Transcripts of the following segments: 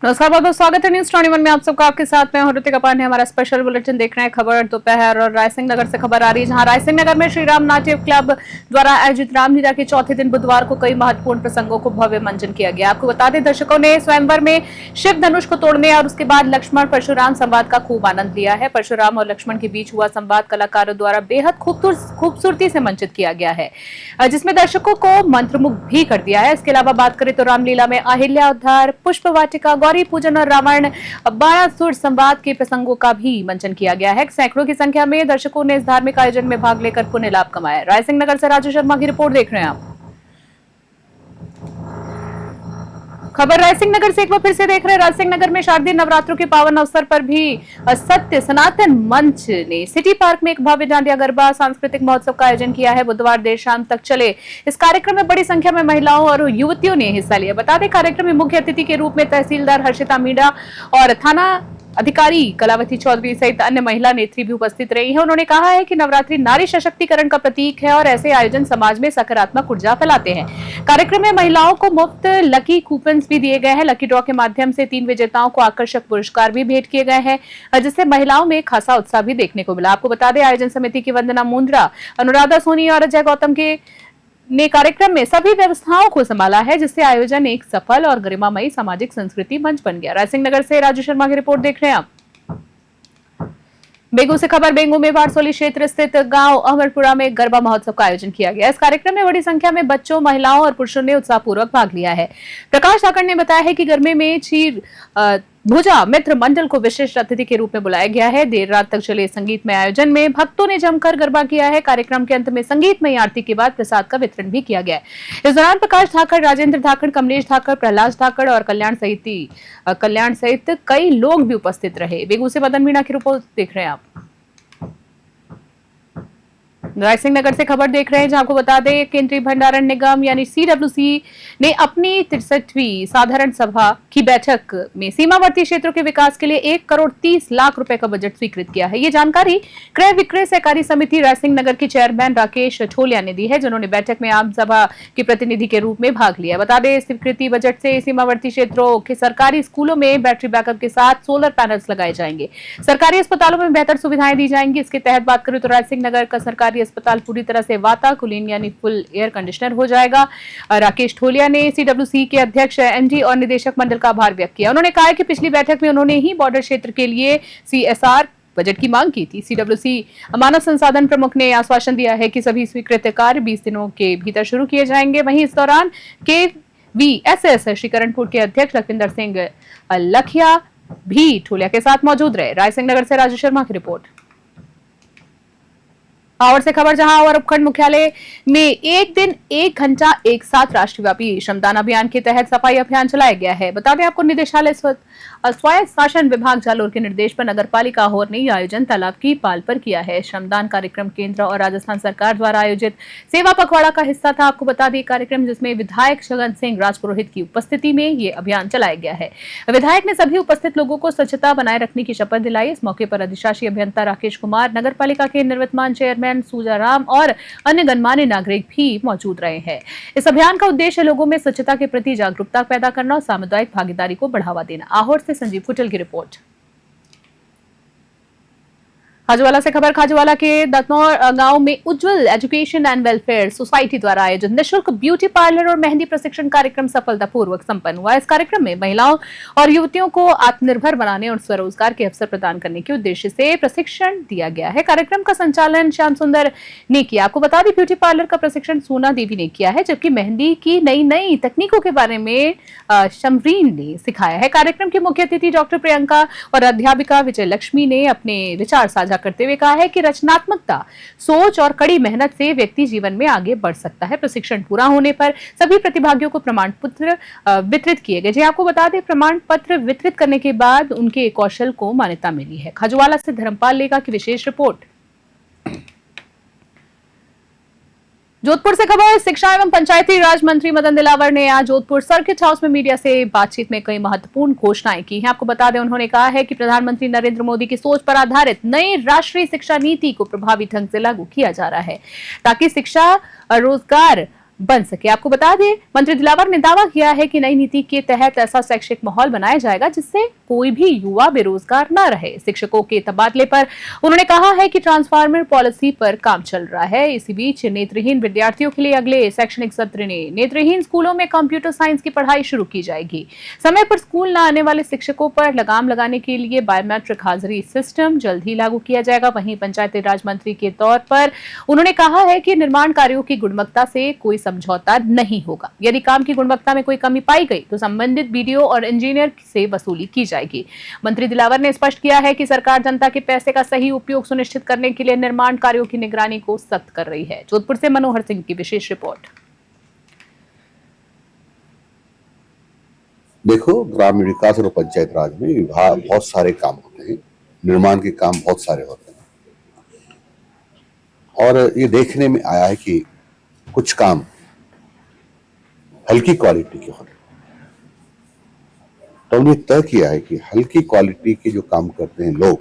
नमस्कार, बहुत बहुत स्वागत है न्यूज 21 में आप सबका। आपके साथ मैं हूं ऋतिका पांडे। हमारा स्पेशल बुलेटिन देख रहे हैं खबर दोपहर, और रायसिंह नगर से खबर आ रही है, जहां रायसिंह नगर में श्री राम नाट्य क्लब द्वारा आयोजित रामलीला के चौथे दिन बुधवार को कई महत्वपूर्ण प्रसंगों को भव्य मंचन किया गया। आपको बता दें, दर्शकों ने स्वयंवर में शिव धनुष को तोड़ने और उसके बाद लक्ष्मण परशुराम संवाद का खूब आनंद लिया है। परशुराम और लक्ष्मण के बीच हुआ संवाद कलाकारों द्वारा बेहद खूबसूरती से मंचित किया गया है, जिसमें दर्शकों को मंत्रमुग्ध भी कर दिया है। इसके अलावा बात करें तो रामलीला में अहिल्या उद्धार, पुष्प वाटिका, गौरी पूजन और रावण बाणासुर संवाद के प्रसंगों का भी मंचन किया गया है। सैकड़ों की संख्या में दर्शकों ने इस धार्मिक आयोजन में भाग लेकर पुण्य लाभ कमाया। रायसिंह नगर से राजू शर्मा की रिपोर्ट देख रहे हैं आप। खबर रायसिंह नगर से एक बार फिर से देख रहे हैं। रायसिंह नगर में शारदीय नवरात्रों के पावन अवसर पर भी सत्य सनातन मंच ने सिटी पार्क में एक भव्य डांडिया गरबा सांस्कृतिक महोत्सव का आयोजन किया है। बुधवार देर शाम तक चले इस कार्यक्रम में बड़ी संख्या में महिलाओं और युवतियों ने हिस्सा लिया। बता दें, कार्यक्रम में मुख्य अतिथि के रूप में तहसीलदार हर्षिता मीणा और थाना अधिकारी कलावती चौधरी सहित अन्य महिला नेत्री भी उपस्थित रही है। उन्होंने कहा है कि नवरात्रि नारी सशक्तिकरण का प्रतीक है और ऐसे आयोजन समाज में सकारात्मक ऊर्जा फैलाते हैं। कार्यक्रम में महिलाओं को मुफ्त लकी कूपन्स भी दिए गए हैं। लकी ड्रॉ के माध्यम से 3 विजेताओं को आकर्षक पुरस्कार भी भेंट किए गए हैं, जिससे महिलाओं में खासा उत्साह भी देखने को मिला। आपको बता दें, आयोजन समिति की वंदना मुंद्रा, अनुराधा सोनी और अजय गौतम ने कार्यक्रम में सभी व्यवस्थाओं को संभाला है, जिससे आयोजन एक सफल और गरिमामयी सामाजिक संस्कृति मंच बन गया। रायसिंह नगर से राजू शर्मा की रिपोर्ट देख रहे हैं आप। बेगू से खबर, बेगू में बारसोली क्षेत्र स्थित गांव अमरपुरा में गरबा महोत्सव का आयोजन किया गया। इस कार्यक्रम में बड़ी संख्या में बच्चों, महिलाओं और पुरुषों ने उत्साहपूर्वक भाग लिया है। प्रकाश धाकड़ ने बताया है कि गरबे में चीर भुजा मित्र मंडल को विशिष्ट अतिथि के रूप में बुलाया गया है। देर रात तक चले संगीतमय आयोजन में भक्तों ने जमकर गरबा किया है। कार्यक्रम के अंत में संगीतमय आरती के बाद प्रसाद का वितरण भी किया गया। इस दौरान प्रकाश धाकड़, राजेंद्र धाकड़, कमलेश धाकड़, प्रहलाद धाकड़ और कल्याण सहित कई लोग भी उपस्थित रहे। बेगू से मदन मीणा की रिपोर्ट देख रहे हैं आप। रायसिंह नगर से खबर देख रहे हैं, जहां आपको बता दें, केंद्रीय भंडारण निगम यानी सीडब्ल्यूसी ने अपनी 63वीं साधारण सभा की बैठक में सीमावर्ती क्षेत्रों के विकास के लिए 1,30,00,000 रुपए का बजट स्वीकृत किया है। ये जानकारी क्रय विक्रय सहकारी समिति रायसिंह नगर के चेयरमैन राकेश ठोलिया ने दी है, जिन्होंने बैठक में आम सभा के प्रतिनिधि के रूप में भाग लिया। बता दें, स्वीकृति बजट से सीमावर्ती क्षेत्रों के सरकारी स्कूलों में बैटरी बैकअप के साथ सोलर पैनल्स लगाए जाएंगे। सरकारी अस्पतालों में बेहतर सुविधाएं दी जाएंगी। इसके तहत बात करें तो रायसिंह नगर का सरकारी अस्पताल पूरी तरह से वाताकुलीन यानी फुल एयर कंडीशनर हो जाएगा। राकेश ठोलिया ने सीडब्ल्यूसी के अध्यक्ष, एमडी और निदेशक मंडल का आभार व्यक्त किया। उन्होंने कहा कि पिछली बैठक में उन्होंने ही बॉर्डर क्षेत्र के लिए सीएसआर बजट की मांग की थी। सीडब्ल्यूसी मानव संसाधन प्रमुख ने आश्वासन दिया है कि सभी स्वीकृत कार्य 20 दिनों के भीतर शुरू किए जाएंगे। वहीं इस दौरान KVSS श्रीकरणपुर के अध्यक्ष लखविंदर सिंह लखिया भी ठोलिया के साथ मौजूद रहे। रायसिंह नगर से राजू शर्मा की रिपोर्ट। और से खबर, जहां और उपखंड मुख्यालय में एक दिन 1 घंटा एक साथ राष्ट्रव्यापी श्रमदान अभियान के तहत सफाई अभियान चलाया गया है। बता दें आपको, निदेशालय स्वायत्त शासन विभाग जालोर के निर्देश पर नगर पालिका होर ने यह आयोजन तालाब की पाल पर किया है। श्रमदान कार्यक्रम केंद्र और राजस्थान सरकार द्वारा आयोजित सेवा पखवाड़ा का हिस्सा था। आपको बता दें, कार्यक्रम जिसमें विधायक छगन सिंह राजपुरोहित की उपस्थिति में ये अभियान चलाया गया है। विधायक ने सभी उपस्थित लोगों को स्वच्छता बनाए रखने की शपथ दिलाई। इस मौके पर अधिशासी अभियंता राकेश कुमार, नगर पालिका के निर्वतमान चेयरमैन सूजाराम और अन्य गणमान्य नागरिक भी मौजूद रहे हैं। इस अभियान का उद्देश्य लोगों में स्वच्छता के प्रति जागरूकता पैदा करना और सामुदायिक भागीदारी को बढ़ावा देना। आहोर से संजीव कुटल की रिपोर्ट। खाजूवाला से खबर, खाजूवाला के दतनौर गांव में उज्जवल एजुकेशन एंड वेलफेयर सोसाइटी द्वारा आयोजित निःशुल्क ब्यूटी पार्लर और मेहंदी प्रशिक्षण कार्यक्रम सफलतापूर्वक संपन्न हुआ। इस कार्यक्रम में महिलाओं और युवतियों को आत्मनिर्भर बनाने और स्वरोजगार के अवसर प्रदान करने के उद्देश्य से प्रशिक्षण दिया गया है। कार्यक्रम का संचालन श्याम सुंदर ने किया। आपको बता दें, ब्यूटी पार्लर का प्रशिक्षण सोना देवी ने किया है, जबकि मेहंदी की नई तकनीकों के बारे में शमरीन ने सिखाया है। कार्यक्रम की मुख्य अतिथि डॉक्टर प्रियंका और अध्यापिका विजय लक्ष्मी ने अपने विचार साझा करते हुए कहा है कि रचनात्मकता, सोच और कड़ी मेहनत से व्यक्ति जीवन में आगे बढ़ सकता है। प्रशिक्षण पूरा होने पर सभी प्रतिभागियों को प्रमाण पत्र वितरित किए गए। आपको बता दें, प्रमाण पत्र वितरित करने के बाद उनके कौशल को मान्यता मिली है। खाजूवाला से धर्मपाल लेगा की विशेष रिपोर्ट। जोधपुर से खबर, शिक्षा एवं पंचायती राज मंत्री मदन दिलावर ने आज जोधपुर सर्किट हाउस में मीडिया से बातचीत में कई महत्वपूर्ण घोषणाएं की हैं। आपको बता दें, उन्होंने कहा है कि प्रधानमंत्री नरेंद्र मोदी की सोच पर आधारित नई राष्ट्रीय शिक्षा नीति को प्रभावी ढंग से लागू किया जा रहा है, ताकि शिक्षा, रोजगार, बन सके। आपको बता दें, मंत्री दिलावर ने दावा किया है कि नई नीति के तहत ऐसा शैक्षिक माहौल बनाया जाएगा जिससे कोई भी युवा बेरोजगार न रहे। शिक्षकों के तबादले पर उन्होंने कहा है कि ट्रांसफार्मर पॉलिसी पर काम चल रहा है। इसी बीच नेत्रहीन विद्यार्थियों के लिए अगले शैक्षणिक सत्र में नेत्रहीन स्कूलों में कंप्यूटर साइंस की पढ़ाई शुरू की जाएगी। समय पर स्कूल न आने वाले शिक्षकों पर लगाम लगाने के लिए बायोमेट्रिक हाजिरी सिस्टम जल्द ही लागू किया जाएगा। वहीं पंचायती राज मंत्री के तौर पर उन्होंने कहा है कि निर्माण कार्यों की गुणवत्ता से कोई समझौता नहीं होगा। यदि काम की गुणवत्ता में कोई कमी पाई गई तो संबंधित बीडीओ और इंजीनियर से वसूली की जाएगी। मंत्री दिलावर ने स्पष्ट किया है कि सरकार जनता के पैसे का सही उपयोग सुनिश्चित करने के लिए निर्माण कार्यों की निगरानी को सख्त कर रही है। जोधपुर से मनोहर सिंह की विशेष रिपोर्ट। देखो, ग्रामीण विकास और पंचायत राज में विभाग बहुत सारे काम होते हैं, निर्माण के काम बहुत सारे होते हैं और ये देखने में आया है कि कुछ काम हल्की क्वालिटी के होते हैं। तो हमने तय किया है कि हल्की क्वालिटी के जो काम करते हैं लोग,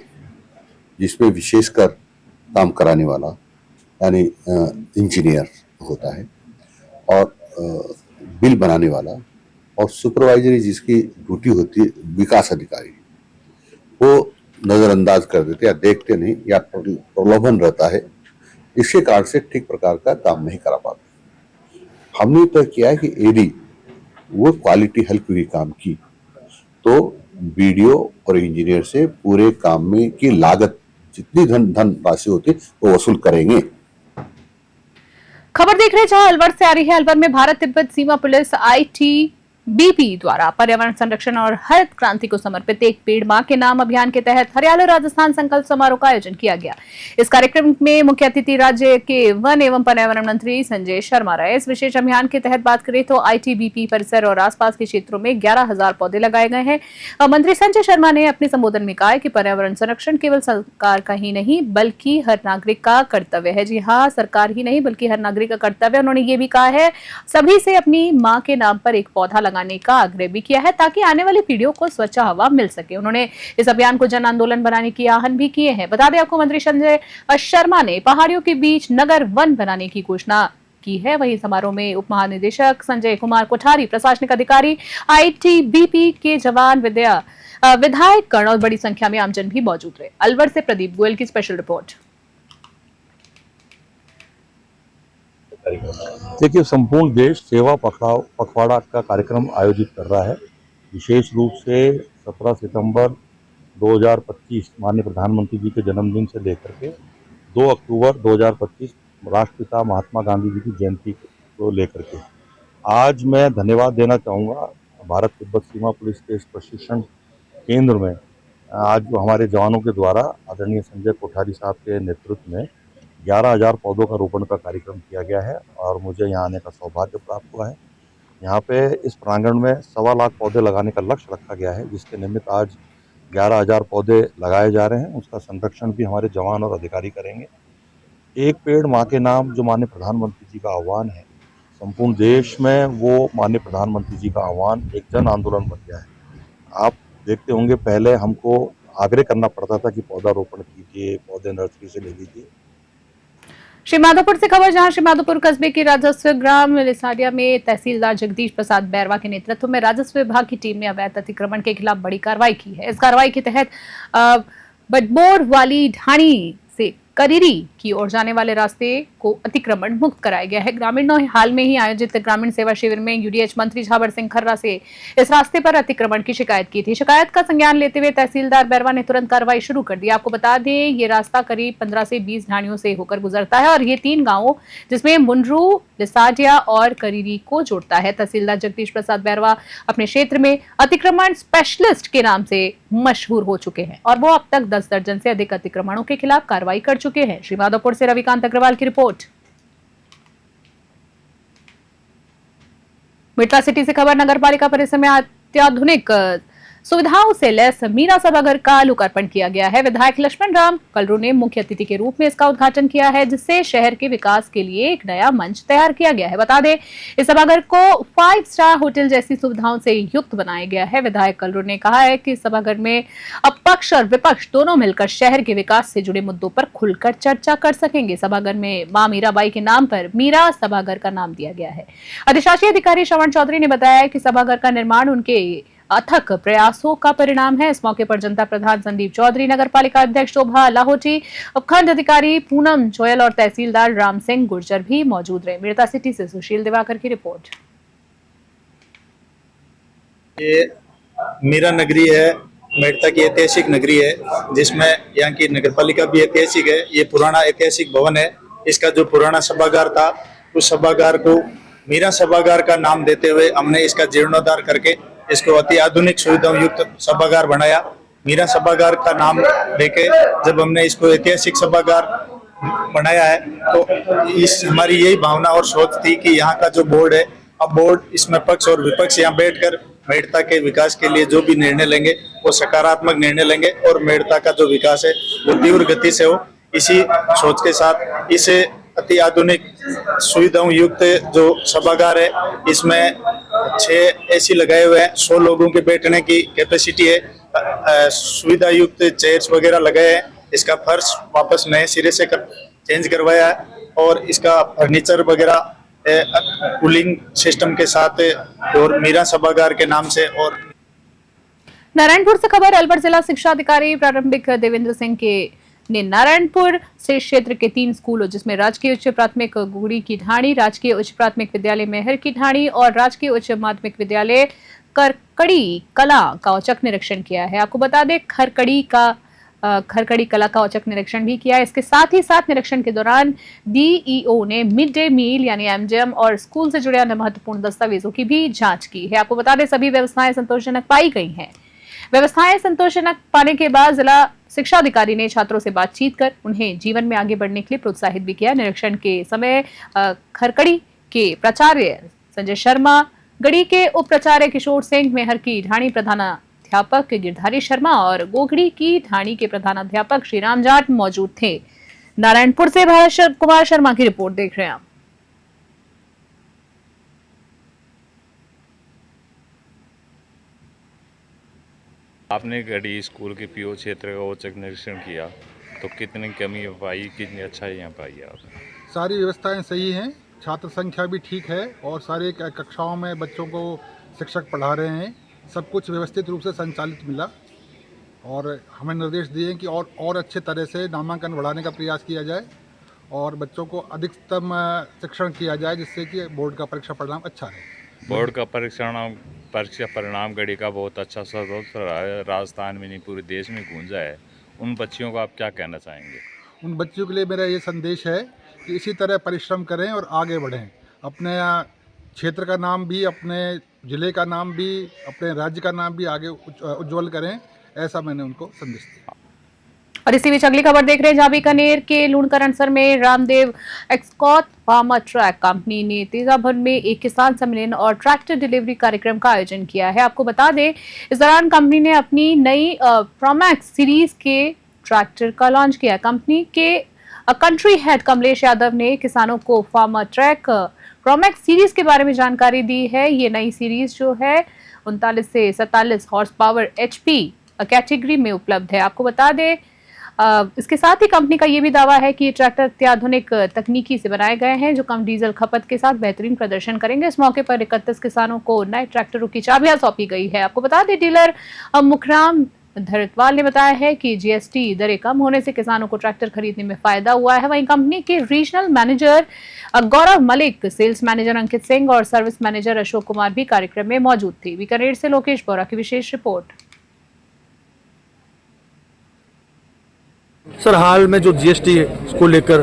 जिसमें विशेषकर काम कराने वाला यानी इंजीनियर होता है और बिल बनाने वाला और सुपरवाइजरी जिसकी ड्यूटी होती है विकास अधिकारी, वो नजरअंदाज कर देते या देखते नहीं या प्रलोभन रहता है। इसके कारण से ठीक प्रकार का काम नहीं करा पाते। हमने तय किया है कि यदि वो क्वालिटी हल्की हुई काम की तो बीडीओ और इंजीनियर से पूरे काम में की लागत जितनी धन राशि होती वो वसूल करेंगे। खबर देख रहे हैं जहां अलवर से आ रही है। अलवर में भारत तिब्बत सीमा पुलिस ITBP द्वारा पर्यावरण संरक्षण और हरित क्रांति को समर्पित एक पेड़ मां के नाम अभियान के तहत हरियाणा राजस्थान संकल्प समारोह का आयोजन किया गया। इस कार्यक्रम में मुख्य अतिथि राज्य के वन एवं पर्यावरण मंत्री संजय शर्मा रहे। इस विशेष अभियान के तहत बात करें तो ITBP परिसर और आसपास के क्षेत्रों में 11,000 पौधे लगाए गए हैं। मंत्री संजय शर्मा ने अपने संबोधन में कहा कि पर्यावरण संरक्षण केवल सरकार का ही नहीं बल्कि हर नागरिक का कर्तव्य है। जी हाँ, सरकार ही नहीं बल्कि हर नागरिक का कर्तव्य। उन्होंने ये भी कहा है सभी से अपनी मां के नाम पर एक पौधा लगाने का आग्रह भी किया है ताकि आने वाली पीढ़ियों को स्वच्छ हवा मिल सके। उन्होंने इस अभियान को जन आंदोलन बनाने की आहवान भी किए हैं। बता दें आपको, मंत्री संजय शर्मा ने पहाड़ियों के बीच नगर वन बनाने की घोषणा की है। वहीं समारोह में उप महानिदेशक संजय कुमार कोठारी, प्रशासनिक अधिकारी, ITBP के जवान, विधायक गण और बड़ी संख्या में आमजन भी मौजूद रहे। अलवर से प्रदीप गोयल की स्पेशल रिपोर्ट। देखिए, संपूर्ण देश सेवा पखवाड़ा का कार्यक्रम आयोजित कर रहा है। विशेष रूप से 17 सितंबर 2025 माननीय प्रधानमंत्री जी के जन्मदिन से लेकर के 2 अक्टूबर 2025 राष्ट्रपिता महात्मा गांधी जी की जयंती को लेकर के आज मैं धन्यवाद देना चाहूँगा भारत तिब्बत सीमा पुलिस के इस प्रशिक्षण केंद्र में आज जो हमारे जवानों के द्वारा आदरणीय संजय कोठारी साहब के नेतृत्व में 11,000 पौधों का रोपण का कार्यक्रम किया गया है और मुझे यहाँ आने का सौभाग्य प्राप्त हुआ है। यहाँ पे इस प्रांगण में 1.25 लाख पौधे लगाने का लक्ष्य रखा गया है, जिसके निमित्त आज 11,000 पौधे लगाए जा रहे हैं। उसका संरक्षण भी हमारे जवान और अधिकारी करेंगे। एक पेड़ माँ के नाम जो माननीय प्रधानमंत्री जी का आह्वान है, संपूर्ण देश में वो माननीय प्रधानमंत्री जी का आह्वान एक जन आंदोलन बन गया है। आप देखते होंगे पहले हमको आग्रह करना पड़ता था कि पौधा रोपण कीजिए, पौधे नर्सरी से ले लीजिए। श्रीमाधोपुर से खबर, जहां श्रीमाधोपुर कस्बे के राजस्व ग्राम लिसाडिया में तहसीलदार जगदीश प्रसाद बैरवा के नेतृत्व में राजस्व विभाग की टीम ने अवैध अतिक्रमण के खिलाफ बड़ी कार्रवाई की है। इस कार्रवाई के तहत बडबोर वाली ढाणी से करीरी की ओर जाने वाले रास्ते को अतिक्रमण मुक्त कराया गया है। ग्रामीणों ने हाल में ही आयोजित ग्रामीण सेवा शिविर में UDH मंत्री झावर सिंह खर्रा से इस रास्ते पर अतिक्रमण की शिकायत की थी। शिकायत का संज्ञान लेते हुए तहसीलदार बैरवा ने तुरंत कार्रवाई शुरू कर दी। आपको बता दें, ये रास्ता करीब 15 से 20 ढाणियों से होकर गुजरता है और ये 3 गांवों जिसमें मुंडरू, लिसाडिया और करीरी को जोड़ता है। तहसीलदार जगदीश प्रसाद बैरवा अपने क्षेत्र में अतिक्रमण स्पेशलिस्ट के नाम से मशहूर हो चुके हैं और वो अब तक 10 दर्जन से अधिक अतिक्रमणों के खिलाफ कार्रवाई कर चुके हैं। श्रीमाधोपुर से रविकांत अग्रवाल की रिपोर्ट। मिर्चा सिटी से खबर, नगर पालिका परिसर में अत्याधुनिक सुविधाओं से लैस मीरा सभागार का लोकार्पण किया गया है। विधायक लक्ष्मण राम कलरू ने मुख्य अतिथि के रूप में इसका उद्घाटन किया है, जिससे शहर के विकास के लिए एक नया मंच तैयार किया गया है। बता दें, इस सभागार को 5 स्टार होटल जैसी सुविधाओं से युक्त बनाया गया है। विधायक कलरू ने कहा है कि सभागार में अब पक्ष और विपक्ष दोनों मिलकर शहर के विकास से जुड़े मुद्दों पर खुलकर चर्चा कर सकेंगे। सभागार में मां मीराबाई के नाम पर मीरा सभागार का नाम दिया गया है। अधिशासी अधिकारी श्रवण चौधरी ने बताया कि सभागार का निर्माण उनके अथक प्रयासों का परिणाम है। इस मौके पर जनता प्रधान संदीप चौधरी, नगर पालिका अध्यक्ष शोभा लाहौटी, उपखंड अधिकारी पूनम जोयल और तहसीलदार राम सिंह गुर्जर भी मौजूद रहे। मेरता सिटी से सुशील दिवाकर की रिपोर्ट। ये मीरा नगरी है, मेड़ता की ऐतिहासिक नगरी है, जिसमें यहाँ की नगर पालिका भी ऐतिहासिक है। ये पुराना ऐतिहासिक भवन है। इसका जो पुराना सभागार था, उस सभागार को मीरा सभागार का नाम देते हुए हमने इसका जीर्णोद्धार करके इसको अति आधुनिक सुविधाओं युक्त सभागार बनाया। मीरा सभागार का नाम देके जब हमने इसको ऐतिहासिक सभागार बनाया है, तो इस हमारी यही भावना और सोच थी कि यहाँ का जो बोर्ड है, अब बोर्ड इसमें पक्ष और विपक्ष यहाँ बैठकर मेड़ता के विकास के लिए जो भी निर्णय लेंगे वो सकारात्मक निर्णय लेंगे और मेड़ता का जो विकास है वो तीव्र गति से हो। इसी सोच के साथ इसे अति आधुनिक सुविधाओं युक्त जो सभागार है, इसमें 6 एसी लगाए हुए हैं, 100 लोगों के बैठने की कैपेसिटी है, सुविधा युक्त चेयर्स वगैरह लगाए हैं। इसका फर्श वापस नए सिरे से चेंज करवाया है और इसका फर्नीचर वगैरह कूलिंग सिस्टम के साथ और मीरा सभागार के नाम से। और नारायणपुर से खबर, अलवर जिला शिक्षा अधिकारी प्रारंभिक देवेंद्र सिंह के ने नारायणपुर से क्षेत्र के 3 स्कूलों, जिसमें राजकीय उच्च प्राथमिक गुड़ी की ढाणी, राजकीय उच्च प्राथमिक विद्यालय मेहर की ढाणी और राजकीय उच्च माध्यमिक विद्यालय खरकड़ी कला का औचक निरीक्षण किया है। आपको बता दें, खरकड़ी कला का औचक निरीक्षण भी किया है। इसके साथ ही साथ निरीक्षण के दौरान डीईओ ने मिड डे मील यानी एमडीएम और स्कूल से जुड़े अन्य महत्वपूर्ण दस्तावेजों की भी जांच की है। आपको बता दें, सभी व्यवस्थाएं संतोषजनक पाई गई हैं। व्यवस्थाएं संतोषजनक पाने के बाद जिला शिक्षा अधिकारी ने छात्रों से बातचीत कर उन्हें जीवन में आगे बढ़ने के लिए प्रोत्साहित भी किया। निरीक्षण के समय खरकड़ी के प्राचार्य संजय शर्मा, गढ़ी के उप प्राचार्य किशोर सिंह, मेहर की ढाणी प्रधानाध्यापक गिरधारी शर्मा और गोगड़ी की ढाणी के प्रधानाध्यापक श्रीराम जाट मौजूद थे। नारायणपुर से भास्कर कुमार शर्मा की रिपोर्ट देख रहे हैं आप। आपने गढ़ी स्कूल के पीओ क्षेत्र का औचक निरीक्षण किया, तो कितनी कमी पाई, कितनी अच्छाई यहाँ पाई आपने? सारी व्यवस्थाएं सही हैं, छात्र संख्या भी ठीक है और सारे कक्षाओं में बच्चों को शिक्षक पढ़ा रहे हैं। सब कुछ व्यवस्थित रूप से संचालित मिला और हमें निर्देश दिए कि और अच्छे तरह से नामांकन बढ़ाने का प्रयास किया जाए और बच्चों को अधिकतम शिक्षण किया जाए, जिससे कि बोर्ड का परीक्षा परिणाम अच्छा है। बोर्ड का परीक्षा परिणाम गढ़ी का बहुत अच्छा सर्वोच्च रहा है, राजस्थान में नहीं पूरे देश में गूंजा है। उन बच्चियों को आप क्या कहना चाहेंगे? उन बच्चियों के लिए मेरा ये संदेश है कि इसी तरह परिश्रम करें और आगे बढ़ें। अपने क्षेत्र का नाम भी, अपने जिले का नाम भी, अपने राज्य का नाम भी आगे उज्जवल करें, ऐसा मैंने उनको संदेश दिया। और इसी बीच अगली खबर देख रहे हैं, जहां बीकानेर के लूणकरणसर में रामदेव एक्सकॉट फार्मा ट्रैक कंपनी ने तेजाभर में एक किसान सम्मेलन और ट्रैक्टर डिलीवरी कार्यक्रम का आयोजन किया है। आपको बता दें, इस दौरान कंपनी ने अपनी नई प्रोमैक्स सीरीज के ट्रैक्टर का लॉन्च किया। कंपनी के कंट्री हेड कमलेश यादव ने किसानों को फार्मा ट्रैक प्रोमैक्स सीरीज के बारे में जानकारी दी है। ये नई सीरीज जो है 39 से 47 हॉर्स पावर HP कैटेगरी में उपलब्ध है। आपको बता दें, इसके साथ ही कंपनी का ये भी दावा है कि ये ट्रैक्टर अत्याधुनिक तकनीकी से बनाए गए हैं, जो कम डीजल खपत के साथ बेहतरीन प्रदर्शन करेंगे। इस मौके पर 31 किसानों को नए ट्रैक्टरों की चाबियां सौंपी गई है। आपको बता दें, डीलर मुखराम धरतवाल ने बताया है कि GST दरें कम होने से किसानों को ट्रैक्टर खरीदने में फायदा हुआ है। वहीं कंपनी के रीजनल मैनेजर गौरव मलिक, सेल्स मैनेजर अंकित सिंह और सर्विस मैनेजर अशोक कुमार भी कार्यक्रम में मौजूद थे। बीकानेर से लोकेश बोरा की विशेष रिपोर्ट। सर, हाल में जो GST को लेकर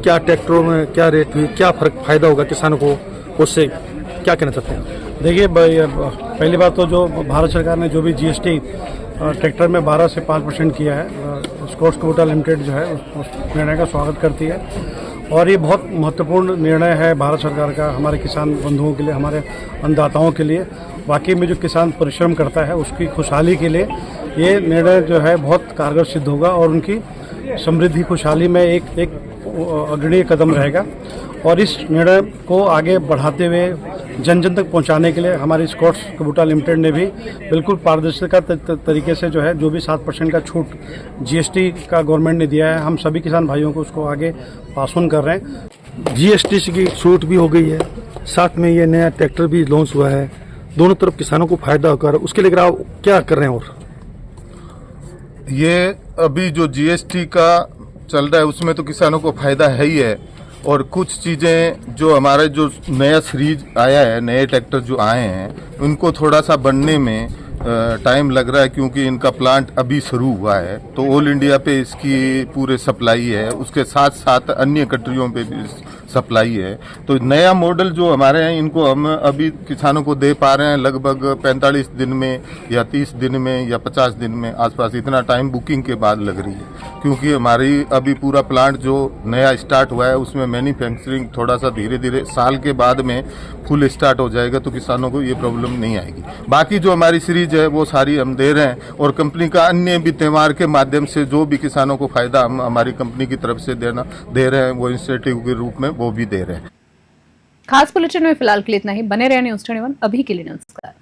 क्या ट्रैक्टरों में क्या रेट हुई, क्या फर्क फायदा होगा किसानों को, उससे क्या कहना चाहते हैं? देखिए, पहली बात तो जो भारत सरकार ने जो भी GST ट्रैक्टर में 12 से 5% किया है, स्कॉट्स कोटा लिमिटेड जो है उस निर्णय का स्वागत करती है और ये बहुत महत्वपूर्ण निर्णय है भारत सरकार का हमारे किसान बंधुओं के लिए, हमारे अन्नदाताओं के लिए। वाकई में जो किसान परिश्रम करता है उसकी खुशहाली के लिए ये निर्णय जो है बहुत कारगर सिद्ध होगा और उनकी समृद्धि खुशहाली में एक अग्रणी कदम रहेगा। और इस निर्णय को आगे बढ़ाते हुए जन जन तक पहुंचाने के लिए हमारी स्कॉट्स कबूटा लिमिटेड ने भी बिल्कुल पारदर्शिता तरीके से जो है जो भी 7% का छूट जीएसटी का गवर्नमेंट ने दिया है, हम सभी किसान भाइयों को उसको आगे पास ऑन कर रहे हैं। जीएसटी की छूट भी हो गई है, साथ में ये नया ट्रैक्टर भी लॉन्च हुआ है, दोनों तरफ किसानों को फायदा होकर उसके लिए आप क्या कर रहे हैं? और ये अभी जो जीएसटी का चल रहा है उसमें तो किसानों को फायदा है ही है, और कुछ चीज़ें जो हमारे जो नया सीरीज आया है, नए ट्रैक्टर जो आए हैं उनको थोड़ा सा बनने में टाइम लग रहा है, क्योंकि इनका प्लांट अभी शुरू हुआ है। तो ऑल इंडिया पे इसकी पूरे सप्लाई है, उसके साथ साथ अन्य कंट्रियों पे भी सप्लाई है। तो नया मॉडल जो हमारे हैं इनको हम अभी किसानों को दे पा रहे हैं लगभग 45 दिन में या 30 दिन में या 50 दिन में आसपास, इतना टाइम बुकिंग के बाद लग रही है। क्योंकि हमारी अभी पूरा प्लांट जो नया स्टार्ट हुआ है उसमें मैन्युफैक्चरिंग थोड़ा सा धीरे धीरे साल के बाद में फुल स्टार्ट हो जाएगा, तो किसानों को ये प्रॉब्लम नहीं आएगी। बाकी जो हमारी सीरीज है वो सारी हम दे रहे हैं, और कंपनी का अन्य भी त्यौहार के माध्यम से जो भी किसानों को फायदा हम हमारी कंपनी की तरफ से दे रहे हैं वो इंसेंटिव के रूप में वो भी दे रहे हैं। खास बुलेटिन में फिलहाल के लिए इतना ही। बने रहे न्यूज़ 21 अभी के लिए। नमस्कार।